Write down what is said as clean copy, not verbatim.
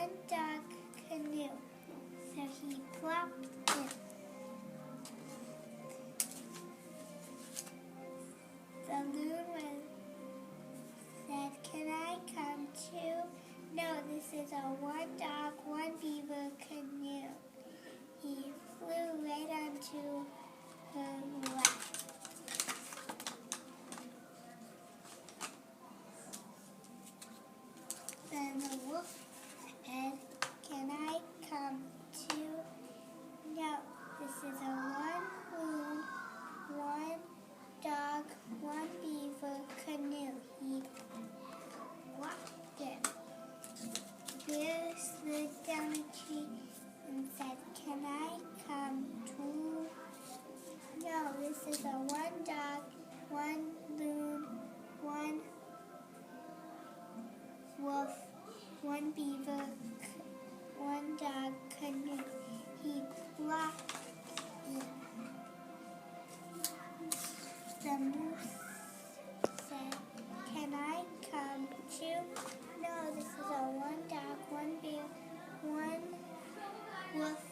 one-dog canoe. So he plopped in. The loon said, "Can I come too?" "No, this is a one-dog, one-beaver canoe." He flew right onto her lap. Then the wolf said, "Can I come too?" "No, this is a one loon, one dog, one beaver canoe." He walked in. The bear slid down a tree and said, "Can I come too?" "No, this is a one dog, one loon, one wolf, one beaver, one dog canoe." He blocked in. The moose said, "Can I come too?" "No, this is a one dog, one bear, one wolf,